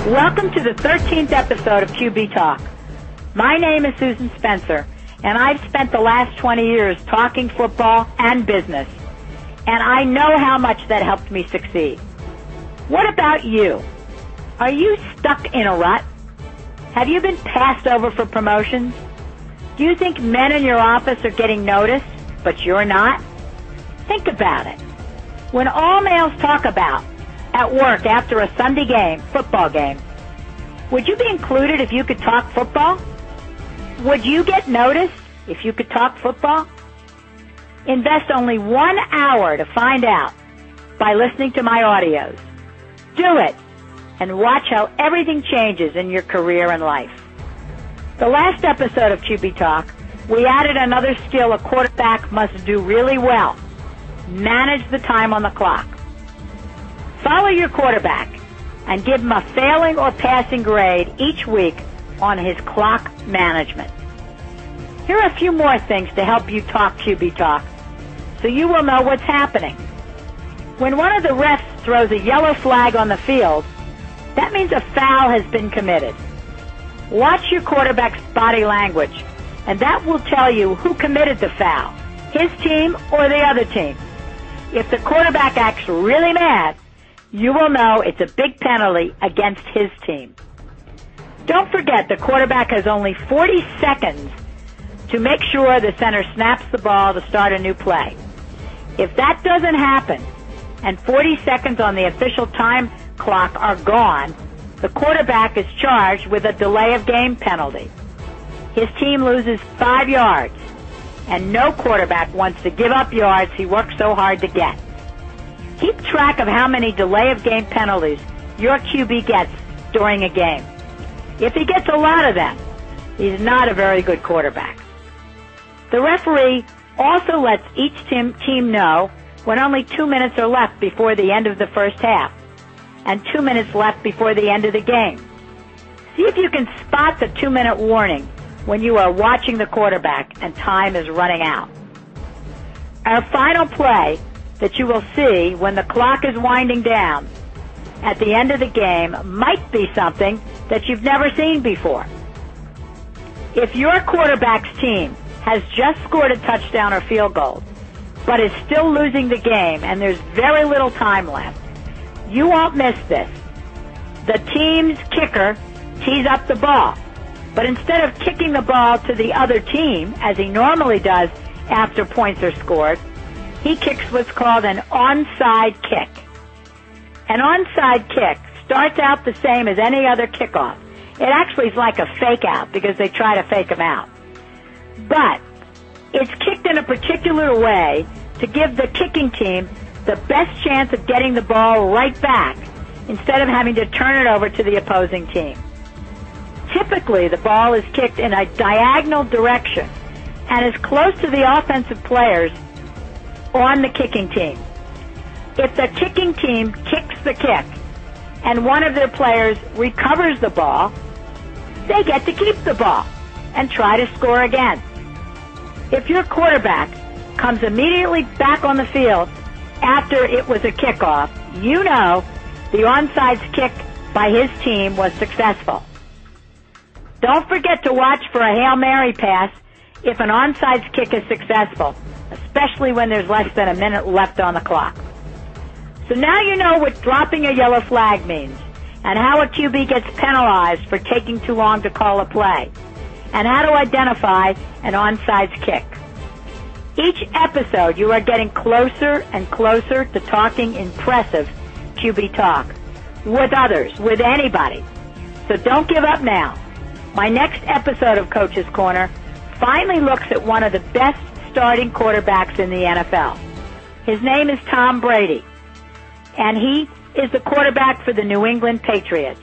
Welcome to the 13th episode of QB Talk. My name is Susan Spencer, and I've spent the last 20 years talking football and business, and I know how much that helped me succeed. What about you? Are you stuck in a rut? Have you been passed over for promotions? Do you think men in your office are getting noticed, but you're not? Think about it. When all males talk about at work after a Sunday game, football game, would you be included if you could talk football? Would you get noticed if you could talk football? Invest only 1 hour to find out by listening to my audios. Do it and watch how everything changes in your career and life. The last episode of QB Talk, we added another skill a quarterback must do really well. Manage the time on the clock. Follow your quarterback and give him a failing or passing grade each week on his clock management. Here are a few more things to help you talk QB Talk so you will know what's happening. When one of the refs throws a yellow flag on the field, that means a foul has been committed. Watch your quarterback's body language, and that will tell you who committed the foul, his team or the other team. If the quarterback acts really mad, you will know it's a big penalty against his team. Don't forget the quarterback has only 40 seconds to make sure the center snaps the ball to start a new play. If that doesn't happen and 40 seconds on the official time clock are gone, the quarterback is charged with a delay of game penalty. His team loses 5 yards, and no quarterback wants to give up yards he worked so hard to get. Keep track of how many delay of game penalties your QB gets during a game. If he gets a lot of them, he's not a very good quarterback. The referee also lets each team know when only 2 minutes are left before the end of the first half and 2 minutes left before the end of the game. See if you can spot the 2-minute warning when you are watching the quarterback and time is running out. Our final play that you will see when the clock is winding down at the end of the game might be something that you've never seen before. If your quarterback's team has just scored a touchdown or field goal, but is still losing the game and there's very little time left, you won't miss this. The team's kicker tees up the ball, but instead of kicking the ball to the other team, as he normally does after points are scored, he kicks what's called an onside kick. An onside kick starts out the same as any other kickoff. It actually is like a fake out because they try to fake him out. But it's kicked in a particular way to give the kicking team the best chance of getting the ball right back instead of having to turn it over to the opposing team. Typically, the ball is kicked in a diagonal direction and is close to the offensive players on the kicking team. If the kicking team kicks the kick and one of their players recovers the ball, they get to keep the ball and try to score again. If your quarterback comes immediately back on the field after it was a kickoff, you know the onside kick by his team was successful. Don't forget to watch for a Hail Mary pass if an onside kick is successful, especially when there's less than a minute left on the clock. So now you know what dropping a yellow flag means and how a QB gets penalized for taking too long to call a play and how to identify an onside kick. Each episode you are getting closer and closer to talking impressive QB talk with others, with anybody. So don't give up now. My next episode of Coach's Corner finally looks at one of the best starting quarterbacks in the NFL. His name is Tom Brady, and he is the quarterback for the New England Patriots.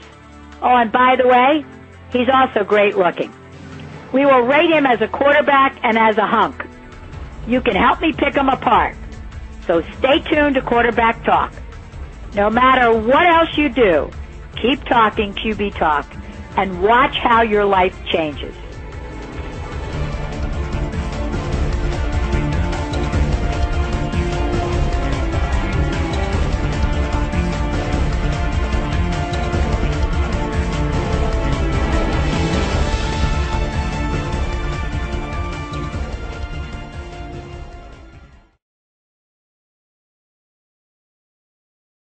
Oh, and by the way, he's also great looking. We will rate him as a quarterback and as a hunk. You can help me pick him apart. So stay tuned to Quarterback Talk. No matter what else you do, keep talking QB Talk and watch how your life changes.